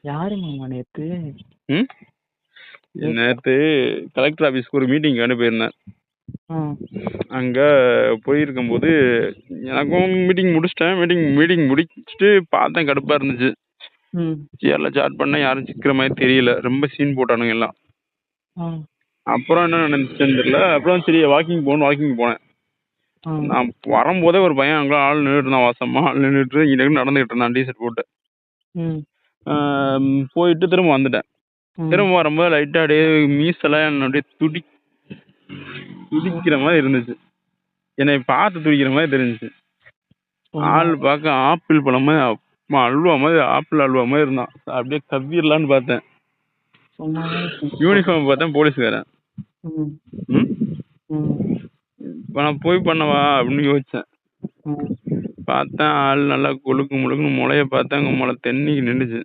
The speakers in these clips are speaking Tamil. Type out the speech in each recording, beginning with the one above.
யாரு மாமா நேத்து? ம் நேற்று கலெக்டர் ஆஃபீஸ்க்கு ஒரு மீட்டிங்கான போயிருந்தேன். அங்க போயிருக்கும்போது எனக்கும் மீட்டிங் முடிச்சிட்டேன். மீட்டிங் முடிச்சுட்டு பார்த்தேன், கடுப்பா இருந்துச்சு. சேர்ல சாட் பண்ண யாரும் சிக்கிற மாதிரி தெரியல, ரொம்ப சீன் போட்டானுங்க எல்லாம். அப்புறம் என்ன நினைச்சேன்னு தெரியல. அப்புறம் சரி வாக்கிங் போனேன். நான் வரும்போதே ஒரு பையன் அங்கே ஆள் நின்றுட்டு இருந்தான், வாசமா ஆள் நின்றுட்டு இங்கே நடந்துகிட்டு இருந்தான் டிஷர்ட் போட்டு. போயிட்டு திரும்ப வந்துட்டேன். திரும்ப வரும்போது லைட்டா அப்படியே மீசெல்லாம் அப்படியே துடிக்கிற மாதிரி இருந்துச்சு. என்னை பார்த்து துடிக்கிற மாதிரி தெரிஞ்சிச்சு. ஆள் பார்க்க ஆப்பிள் பழம் மாதிரி, அல்வா மாதிரி, ஆப்பிள் அல்வா மாதிரி இருந்தான். அப்படியே கவ்விடலான்னு பார்த்தேன். யூனிஃபார்ம் பார்த்தேன், போலீஸ்காரன். இப்போ நான் போய் பண்ணவா அப்படின்னு யோசிச்சேன். பார்த்தேன் ஆள் நல்லா கொழுக்கு முழுக்குன்னு முளைய பார்த்தேன். முளை தென்னிக்கு நின்றுச்சு.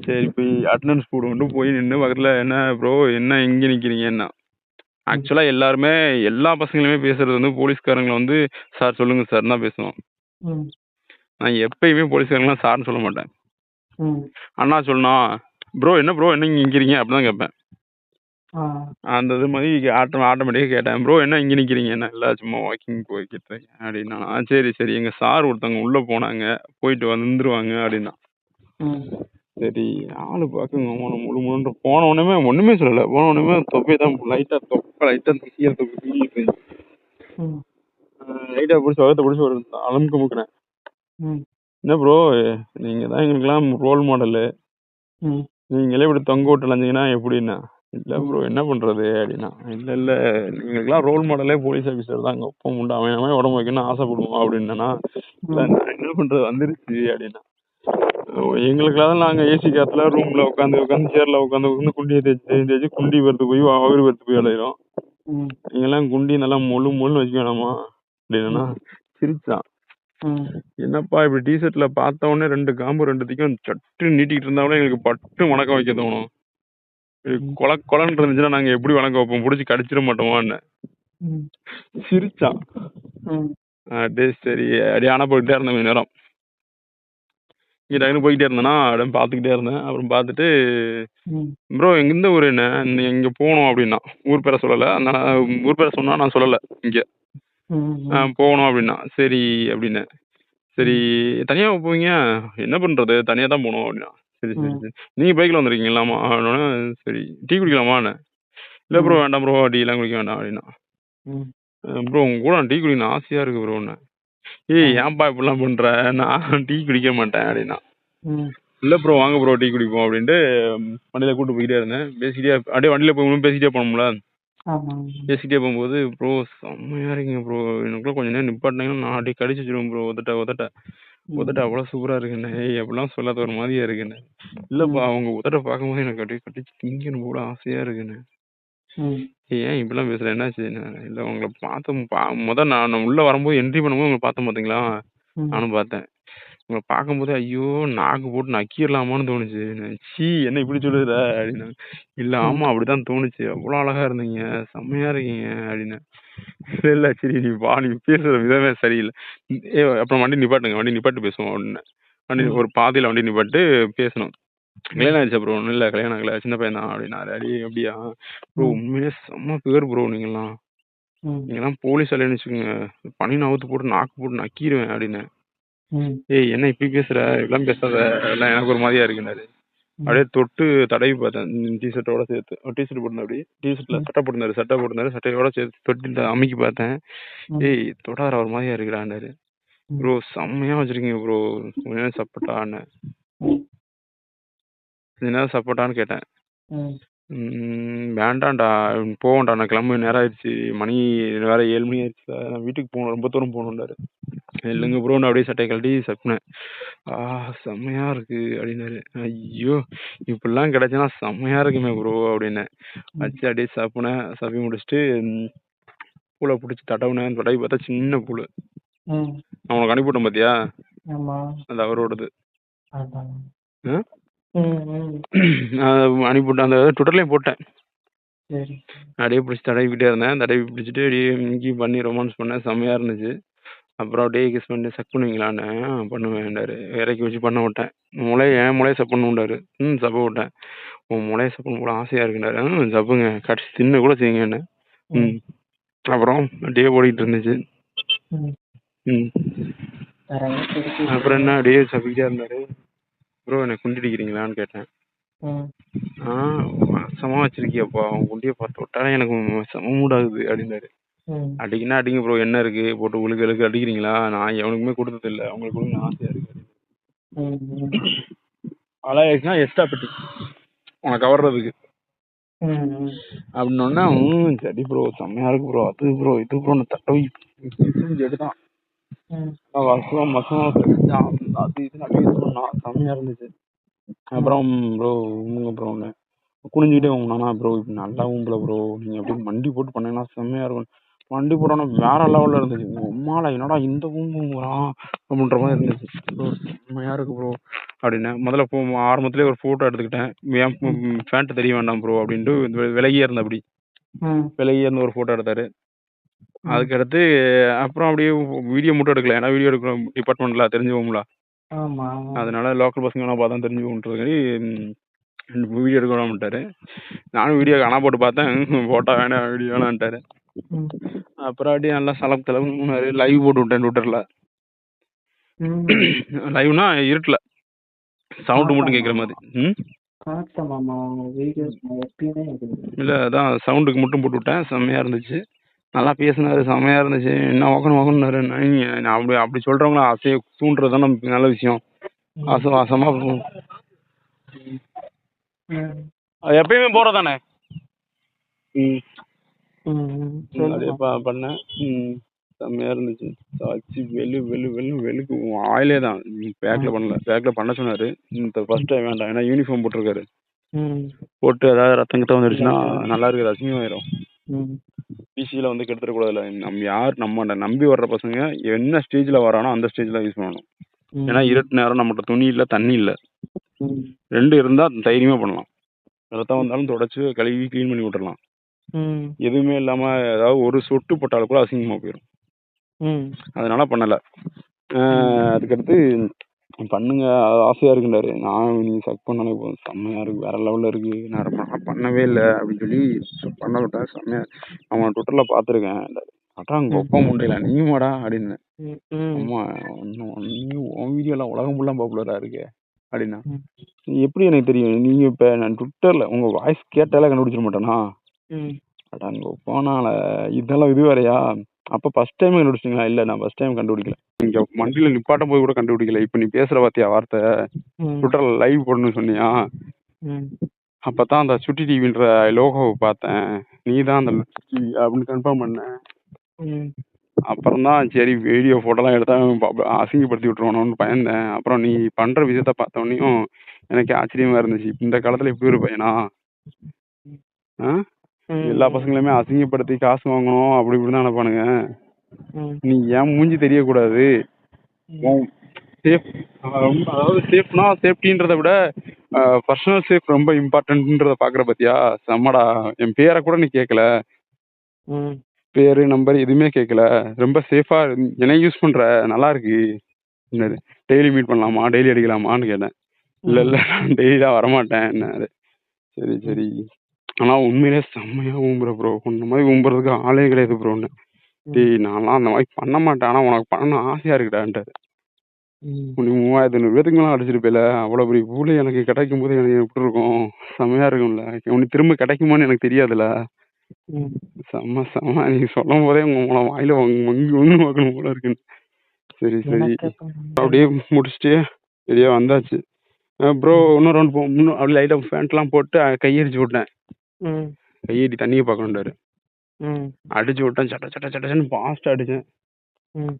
சரி போய் அட்டண்டன்ஸ் போட்டு போய் நின்று பக்கத்தில், என்ன ப்ரோ என்ன எங்கே நிற்கிறீங்கன்னா. ஆக்சுவலாக எல்லாருமே எல்லா பசங்களுமே பேசுறது வந்து போலீஸ்காரங்களை வந்து சார் சொல்லுங்க சார் தான் பேசுவோம். நான் எப்பயுமே போலீஸ்காரங்களாம் சார்னு சொல்ல மாட்டேன். அண்ணா சொல்லணா ப்ரோ என்ன இங்கே நிற்கிறீங்க அப்படிதான் கேட்பேன். அந்த இது மாதிரி ஆட்டோமேட்டிக்காக கேட்டேன், ப்ரோ என்ன இங்கே நிற்கிறீங்க, என்ன இல்லை சும்மா வாக்கிங் போய்கிட்டு இருக்கேன் அப்படின்னா. சரி எங்கள் சார் ஒருத்தவங்க உள்ளே போனாங்க, போயிட்டு வந்துருவாங்க அப்படின்னா. சரி ஆளு பார்க்குங்க முழு போன உடனே ஒன்றுமே சொல்லலை. போன உடனே தொப்பை தான் லைட்டாக திசியாக தொப்பை லைட்டாக பிடிச்சி வகத்தை பிடிச்சி ஒரு அலமுக்கு முக்குறேன். என்ன ப்ரோ நீங்கள் தான் எங்களுக்கெல்லாம் ரோல் மாடலு, நீங்களே இப்படி தொங்க விட்டு அலைஞ்சிங்கன்னா எப்படின்னா. இல்லை ப்ரோ என்ன பண்ணுறது அப்படின்னா. இல்லை நீங்களுக்கெல்லாம் ரோல் மாடலே போலீஸ் ஆஃபீஸர் தான். அங்கே ஒப்பம் உண்டு, அவன் உடம்பு வைக்கணும்னு ஆசைப்படுவோம் அப்படின்னா. இல்லை நான் என்ன பண்ணுறது வந்துருச்சு அப்படின்னா. எங்களுக்கெல்லாம் நாங்கள் ஏசி காத்துல ரூமில் உட்காந்து சேரில் உட்காந்து குண்டியை தேய்ச்சி குண்டி வெறுத்து போய் அவரு வெறுத்து போய் அலையிறோம். நீங்கெல்லாம் குண்டி நல்லா மொழுன்னு வச்சுக்க வேணாமா அப்படின்னா. சிரிச்சான். என்னப்பா இப்படி டிஷர்ட்ல பார்த்த உடனே 2 காம்பு 2த்தையும் சட்டு நீட்டிக்கிட்டு இருந்தாலும் எங்களுக்கு பட்டு வணக்கம் வைக்க தோணும். கொலன்னு இருந்துச்சுன்னா நாங்க எப்படி வணக்கம் வைப்போம், பிடிச்சி கடிச்சிட மாட்டோமான்னு சிரிச்சான். அப்படியே சரி அப்படியே ஆனா போயிட்டே இருந்தேன் கொஞ்ச நேரம். இங்கே டக்குனு போய்கிட்டே இருந்தேன்னா அப்படியே பார்த்துக்கிட்டே இருந்தேன். அப்புறம் பார்த்துட்டு ப்ரோ எந்த ஊர் என்ன இங்கே போகணும் அப்படின்னா. ஊர் பேரை சொல்லலை, அதனால ஊர் பேரை சொன்னா நான் சொல்லலை. இங்கே போகணும் அப்படின்னா. சரி அப்படின்னு. சரி தனியாக போவீங்க, என்ன பண்ணுறது தனியாக தான் போகணும் அப்படின்னா. சரி நீங்கள் பைக்கில் வந்துருக்கீங்களாமா அப்படின்னா. சரி டீ குடிக்கலாமான்னு. இல்லை ப்ரோ வேண்டாம் ப்ரோ, டீலாம் குடிக்க வேண்டாம் அப்படின்னா. ப்ரோ உங்க கூட டீ குடிக்கணும் ஆசையாக இருக்குது ப்ரோன்னு. ஏன்பா இப்படிலாம் பண்ணுற, நான் டீ குடிக்க மாட்டேன் அப்படின்னா. இல்லை ப்ரோ வாங்க ப்ரோ டீ குடிப்போம் அப்படின்ட்டு வண்டியில் கூப்பிட்டு போய்கிட்டே இருந்தேன். பேசிக்கிட்டே அப்படியே வண்டியில் போய் பேசிக்கிட்டே போனோம்ல. பேசிக்கிட்டே போகும்போது ப்ரோ செம்மையாக இருக்கீங்க ப்ரோ, எனக்குள்ள கொஞ்சம் நேரம் நிப்பாட்டினீங்கன்னா நான் அப்படியே கடிச்சு வச்சிருவேன் ப்ரோ, உதட்ட அவ்வளோ சூப்பராக இருக்குண்ணே. அப்படிலாம் சொல்லாத ஒரு மாதிரியா இருக்குண்ணே. இல்லைப்பா அவங்க உதட்ட பார்க்கும்போது எனக்கு அப்படியே கடிச்சு திங்கணும் கூட ஆசையாக இருக்குண்ணே. ஏன் இப்படிலாம் பேசுகிறேன், என்னாச்சு? இல்லை உங்களை முதல் நான் உள்ளே வரும்போது என்ட்ரி பண்ணும்போது உங்களை பார்த்தேன் பார்த்தீங்களா, நானும் பார்த்தேன். உங்களை பார்க்கும்போது ஐயோ நாக்கு போட்டு நக்கிடலாமான்னு தோணுச்சு. சீ என்ன இப்படி சொல்லுற அப்படின்னா. இல்லை ஆமாம் அப்படிதான் தோணுச்சு, அவ்வளோ அழகா இருந்தீங்க, செம்மையா இருக்கீங்க அப்படின்னு. இல்லை சரி நீ பேசுகிற விதமே சரியில்லை. அப்புறம் வண்டி நிப்பாட்டு பேசுவோம் அப்படின்னு. ஒரு பாதையில் வண்டி நிப்பாட்டு பேசணும். கல்யாணம் ஆயிடுச்சு ப்ரோ. ஒன்றும் இல்லை கல்யாணம் ஆகலை, சின்ன பையன் தான் அப்படின்னாரு. அப்படியா ப்ரோ, உண்மையிலே செம்ம பேர் ப்ரோ, நீங்கெல்லாம் போலீஸ் இல்லைன்னு வச்சுக்கோங்க, பனி நவுத்து போட்டு நாக்கு போட்டு நக்கிடுவேன் அப்படின்னு. என்ன இப்படி பேசுற, இதெல்லாம் பேசாத, எல்லாம் எனக்கு ஒரு மாதிரியா இருக்குன்னாரு. அப்படியே தொட்டு தடவி பார்த்தேன் டிஷர்ட்டோட சேர்த்து. டிஷர்ட் போட்டிருந்தா அப்படி டிஷர்ட்ல சட்டை போட்டிருந்தாரு சட்டையோட சேர்த்து தொட்டு அமுக்கி பார்த்தேன். தொடார ஒரு மாதிரியா இருக்குடான்னாரு. ப்ரோ செம்மையா வச்சிருக்கீங்க ப்ரோ, சப்போட்டான்னு. என்ன சப்போட்டான்னு கேட்டேன். வேண்டாம்டா போவேன்டா, நான் கிளம்ப நேரம் ஆயிடுச்சு, மணி வேற 7 மணி ஆயிடுச்சு, நான் வீட்டுக்கு போகணும், ரொம்ப தூரம் போகணுன்றாரு. இல்லைங்க ப்ரோ, நான் அப்படியே சட்டை கழட்டி சப்பினேன். செம்மையா இருக்கு அப்படின்னாரு. ஐயோ இப்படிலாம் கிடைச்சுன்னா செம்மையா இருக்குமே ப்ரோ அப்படின்னு வச்சு அப்படியே சப்பினேன். சப்பி முடிச்சுட்டு பூலை பிடிச்சி தடவுனேன். தடவி பார்த்தா சின்ன பூல். அவனுக்கு அனுப்பிவிட்டேன் பார்த்தியா, அது அவரோடது. அனுப்பிவிட்டேன், அந்த ட்விட்டர்லேயும் போட்டேன். அப்படியே பிடிச்சி தடவிக்கிட்டே இருந்தேன். தடவி பிடிச்சிட்டு அப்படியே இங்கேயும் பண்ணி ரொமான்ஸ் பண்ணேன். செம்மையாக இருந்துச்சு. அப்புறம் அப்படியே கிஸ் பண்ணி செக் பண்ணுவீங்களான்னு பண்ணுவேன்டாரு. இறக்கி வச்சு பண்ண விட்டேன். என் மூளையை செக் பண்ண விட்டாரு. சப்ப விட்டேன். உன் மூளையை செக் பண்ண கூட ஆசையாக இருக்குண்டாரு. சப்புங்க கடிச்சு தின்னு கூட செய்யுங்கன்னு. அப்புறம் அப்படியே ஓடிட்டு இருந்துச்சு. அப்புறம் என்ன அப்படியே சப்பிக்கிட்டே இருந்தாரு. ப்ரோ எனக்கு குண்டி அடிக்கிறீங்களான்னு கேட்டேன். சமமா வச்சிருக்கியப்பா அவன் குண்டியை பார்த்து விட்டாலே எனக்கு செம மூடாகுது அப்படின்னாரு. அடிக்கனா அடிங்க ப்ரோ, என்ன இருக்கு போட்டு உழுக்கு அடிக்கிறீங்களா? நான் எவனுக்குமே கொடுத்தது இல்லை, அவங்களுக்கு ஆசையா இருக்கு. அழகா எக்ஸ்ட்ரா பெட்டி உனக்கு கவர்றதுக்கு அப்படின்னோடனே சரி ப்ரோ செம்மையா இருக்கு ப்ரோ, அது ப்ரோ இது ப்ரோ தட்டவை எடுத்தான் அது இது செம்மையா இருந்துச்சு. அப்புறம் ப்ரோ ப்ரோ ஒன்று குனிஞ்சிக்கிட்டே உங்கண்ணா ப்ரோ இப்போ நல்லா உங்களை ப்ரோ நீங்கள் அப்படியே மண்டி போட்டு பண்ணீங்கன்னா செம்மையா இருக்கும். வண்டி போட்டோன்னா வேற லெவலில் இருந்துச்சு. உங்கள் அம்மாவில் என்னடா இந்த ஊம்புறான் அப்படின்ற மாதிரி இருந்துச்சு. ப்ரோ செம்மையா இருக்கு ப்ரோ அப்படின்னு முதல்ல ஆரம்பத்துலேயே ஒரு ஃபோட்டோ எடுத்துக்கிட்டேன். ஏன் ஃபேண்ட்டு தெரிய வேண்டாம் ப்ரோ அப்படின்ட்டு விலகியே இருந்தேன். அப்படி விலகியே இருந்து ஒரு ஃபோட்டோ எடுத்தாரு. அதுக்கடுத்து அப்புறம் அப்படியே வீடியோ மட்டும் எடுக்கல, ஏன்னா வீடியோ எடுக்கிற டிபார்ட்மெண்ட்ல தெரிஞ்சுவோம்ல, அதனால லோக்கல் பசங்க பார்த்தா தெரிஞ்சுக்கோன்றது வீடியோ எடுக்க விடாமட்டாரு. நானும் வீடியோ காணா போட்டு பார்த்தேன், போட்டோ வேணாம் வீடியோ வேணான்ட்டாரு. அப்புறம் அப்படியே நல்லா சலப்பு தலைவனாரு. லைவ் போட்டு விட்டேன் ட்விட்டர்ல. லைவ்னா இருட்டுல சவுண்டு மட்டும் கேட்குற மாதிரி. இல்லை அதான் சவுண்டுக்கு மட்டும் போட்டு விட்டேன். செம்மையா இருந்துச்சு, நல்லா பேசினாரு, செம்மையா இருந்துச்சு. என்ன ஓக்கணுனாரு. அப்படி சொல்றவங்கள ஆசையை தூண்டுறது தான் நமக்கு நல்ல விஷயம். ஆசமா எப்பயுமே போறதானே. அப்படியே பண்ணேன். செம்மையா இருந்துச்சு. வெளுக்கு ஆயிலே தான். பேக்ல பண்ணல, பேக்ல பண்ண சொன்னாரு. ஃபர்ஸ்ட் டைம் வேண்டாம், ஏன்னா யூனிஃபார்ம் போட்டிருக்காரு. போட்டு ஏதாவது ரத்தம் கிட்ட வந்துடுச்சுன்னா நல்லா இருக்குது, அசிங்கமாயிரும். பிசியில வந்து கெடுத்துடக்கூடாதுல்ல. நம்ம யார் நம்ம நம்பி வர்ற பசங்க என்ன ஸ்டேஜ்ல வரானோ அந்த ஸ்டேஜ்ல யூஸ் பண்ணணும். ஏன்னா இருட்டு நேரம் நம்மகிட்ட துணி இல்லை, தண்ணி இல்லை, ரெண்டு இருந்தா தைரியமா பண்ணலாம். ரத்தம் வந்தாலும் தொடச்சு கழுவி கிளீன் பண்ணி விட்டுறலாம். எதுவுமே இல்லாம ஏதாவது ஒரு சொட்டு போட்டாலும் கூட அசிங்கமா போயிடும். அதனால பண்ணல. அதுக்கடுத்து பண்ணுங்க ஆசையா இருக்குண்டாரு. நான் நீங்க செக் பண்ணாலே போதும், செம்மையா இருக்கு, வேற லெவல்ல இருக்கு. நான் பண்ணவே இல்லை அப்படின்னு சொல்லி பண்ண விட்டேன். செம்மையா அவன் ட்விட்டர்ல பாத்துருக்கேன். அங்க ஒப்ப முண்டையில நீமாடா அப்படின்னு. ஆமா உன் வீடியோ எல்லாம் உலகம் ஃபுல்லா பாப்புலரா இருக்கு அப்படின்னா. எப்படி எனக்கு தெரியும்? நீங்க இப்ப நான் ட்விட்டர்ல உங்க வாய்ஸ் கேட்டாலே கண்டுபிடிச்சிட மாட்டேனா? அங்க போனால இதெல்லாம் இது வேறையா? அப்ப ஃபர்ஸ்ட் டைம் கண்டுபிடிச்சிங்களா? இல்ல நான் ஃபர்ஸ்ட் டைம் கண்டுபிடிக்கல. இங்க மண்டியில நிப்பாட்ட போய் கூட கண்டுபிடிக்கல. இப்ப நீ பேசுற பாத்தியா வார்த்தை, ட்விட்டர்ல லைவ் போடணும்னு சொன்னியா, அப்பதான் அந்த சுட்டி டிவின்ற லோகோவை பார்த்தேன். நீ தான் அந்த டிவி அப்படின்னு கன்ஃபார்ம் பண்ணேன். அப்புறம் தான் சரி வீடியோ போட்டோலாம் எடுத்தா அசிங்கப்படுத்தி விட்டுருவானோன்னு பயந்தேன். அப்புறம் நீ பண்ற விஷயத்த பார்த்தோன்னையும் எனக்கு ஆச்சரியமா இருந்துச்சு. இந்த காலத்துல இப்படி ஒரு பையனா? எல்லா பசங்களுமே அசிங்கப்படுத்தி காசு வாங்கணும் அப்படி இப்படிதான் நினைப்பானுங்க. நீ ஏன் மூஞ்சி தெரியக்கூடாது, அதாவது சேஃப்னா சேஃப்டின்றத விட பர்சனல் சேஃப் ரொம்ப இம்பார்ட்டன்ட்ன்றத பாக்குற பத்தியா? செம்மடா. என் பேரை கூட நீ கேட்கல, பேரு நம்பர் எதுவுமே கேட்கல, ரொம்ப சேஃபா என்ன யூஸ் பண்ற, நல்லா இருக்கு. டெய்லி மீட் பண்ணலாமா, டெய்லி அடிக்கலாமான்னு கேட்டேன். இல்ல இல்ல நான் டெய்லி தான் வரமாட்டேன். சரி சரி, ஆனா உண்மையிலே செம்மையா ஊம்புற ப்ரோ, இந்த மாதிரி ஊம்புறதுக்கு ஆளே கிடையாது ப்ரோன்னு. டேய் நான்லாம் அந்த மாதிரி பண்ண மாட்டேன், ஆனா உனக்கு பண்ண ஆசையா இருக்குடான்ட்டாரு. நீ 3500 பேத்துக்குலாம் அடிச்சிருப்பேல, அவ்வளவு பெரிய பூலை எனக்கு கிடைக்கும் போது எனக்கு எப்படி இருக்கும்? செம்மையா இருக்கும்ல. உனக்கு திரும்ப கிடைக்குமான்னு எனக்கு தெரியாதுல்ல. செம்ம செம்ம, நீ சொல்லும் போதே உங்க வாயில ஒண்ணு பார்க்கணும் போல இருக்குன்னு. சரி சரி அப்படியே முடிச்சுட்டு வெளியே வந்தாச்சு. ப்ரோ இன்னும் ரவுண்ட் போ, அப்படி லைட்டா பேண்ட்லாம் போட்டு கையடிச்சு விட்டேன். கையடி தண்ணியை பார்க்கணுண்டாரு. அடிச்சு விட்டேன், சட்ட சட்ட சட்டன்னு ஃபாஸ்டா அடிச்சேன்.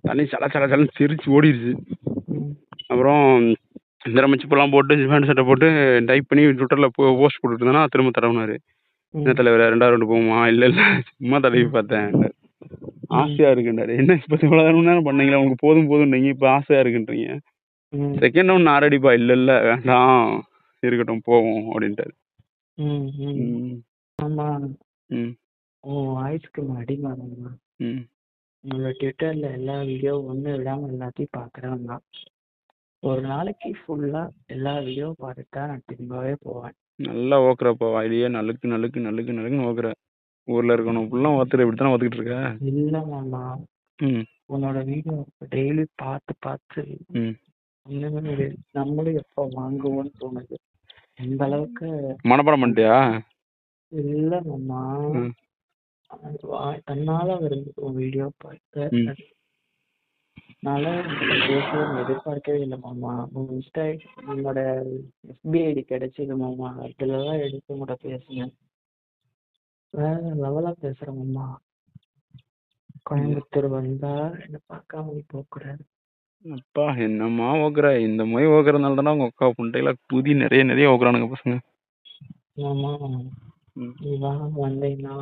தண்ணி சல சல சலன்னு சிரிச்சு ஓடிடுச்சு. அப்புறம் இந்த மச்சிப்பெல்லாம் போட்டு பேண்ட் சட்டை போட்டு டைப் பண்ணி ட்விட்டர்ல போஸ்ட் போட்டுட்டு இருந்தேன்னா திரும்ப தடவுனாரு. என்ன தலைவர் 2வது ரவுண்டு போகுமா? இல்ல இல்ல சும்மா தடவி பார்த்தேன். ஆசையா இருக்குன்றாரு. என்ன இப்ப இவ்வளவு நேரம் பண்ணீங்களா, உங்களுக்கு போதும் போதும் நீங்க இப்ப ஆசையா இருக்குன்றீங்க. செகண்ட் ரவுண்ட் நான் ரெடிப்பா. இல்ல இல்ல வேண்டாம் இருக்கட்டும் போவோம் அப்படின்ட்டாரு. ஆமா. வாய்ஸ்க்கு அடிமா. என்னோட ட்விட்டர்ல எல்லா வீடியோ ஒண்ணு விடாம எல்லாத்தையும் பாக்குறவன் தான். ஒரு நாளைக்கு ஃபுல்லா எல்லா வீடியோ பார்த்துட்டு தான் நான் திரும்பவே போவேன். நல்லா ஓக்குறப்போ ஐடியா நலுக்கு நலுக்கு நலுக்கு நலுக்குன்னு ஓக்குற. ஊர்ல இருக்கணும் ஃபுல்லா ஓத்துற இப்படித்தானே ஓத்துக்கிட்டு இருக்க. இல்ல மாமா, ம் உன்னோட வீடியோ டெய்லி பார்த்து பார்த்து ம் இன்னுமே நம்மளும் எப்போ வாங்குவோம்னு தோணுது. இந்த அளவுக்கு மனப்பாடம் பண்ணிட்டியா? இல்ல மாமா, ம் தன்னால வருது உன் வீடியோ பார்த்து. ம் அதனால உங்கள்கிட்ட பேசுவேன்னு எதிர்பார்க்கவே இல்லை மாமா. உங்க இன்ஸ்டா உன்னோட எஃபி ஐடி கிடைச்சது மாமா, அதுலதான் எடுத்து உங்கள்கிட்ட பேசுனேன். வேற லெவலா பேசுறேன் மாமா. கோயம்புத்தூர் வந்தா என்ன பார்க்காம நீ போக கூடாது. அப்பா என்னம்மா ஓக்குற. இந்த மாதிரி ஓக்குறதுனால தானே உங்க அக்கா புண்டையில குதி நிறைய நிறைய ஓக்குறானுங்க பசங்க. மாமா ம் நீ வா, வந்தீங்கன்னா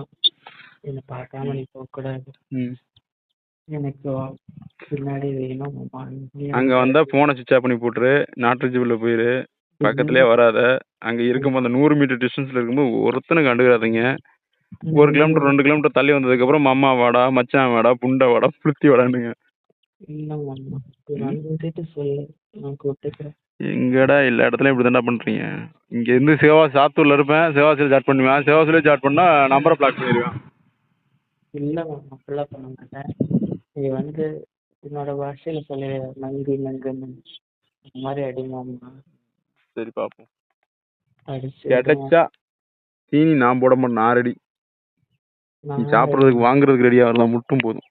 என்ன பார்க்காம நீ போக கூடாது. ம் எனக்கு பின்னாடி வேணும் மாமா. அங்க வந்தா போனை சுவிட்ச் ஆஃப் பண்ணி போட்டுரு. நாட்டு ஜிபில் போயிரு. பக்கத்துலயே வராத. அங்க இருக்கும்போது அந்த 100 மீட்டர் டிஸ்டன்ஸ்ல இருக்கும்போது ஒருத்தனும் கண்டுக்கிறாதீங்க. 1 கிலோமீட்டர் 2 கிலோமீட்டர் தள்ளி வந்ததுக்கு அப்புறம் அம்மா வாடா, மச்சான் வாடா, புண்டை வாடா, புளுத்தி வாடானுங்க. இல்ல மாமா, வந்துட்டு சொல்லு, நான் கூப்பிட்டுக்கிறேன். எங்கடா எல்லா இடத்துலயும் இப்படி தானே பண்றீங்க. இங்க இருந்து சாத்தூர்ல இருப்பேன், சிவாசியில சாட் பண்ணுவேன். சிவாசியில சாட் பண்ணா நம்பரை பிளாக் பண்ணிடுவேன். இல்ல மாமா, அப்படிலாம் பண்ண மாட்டேன். நீ வந்து என்னோட பாஷையில சொல்லு, நங்கு நங்குன்னு அந்த மாதிரி அடி மாமா. சரி பாப்போம். அடிச்சு கிடைச்சா தீனி நான் போட மாட்டேன். நான் ரெடி. நீ நான் சாப்பிட்றதுக்கு வாங்குறதுக்கு ரெடியா வரலாம் மட்டும் போதும்.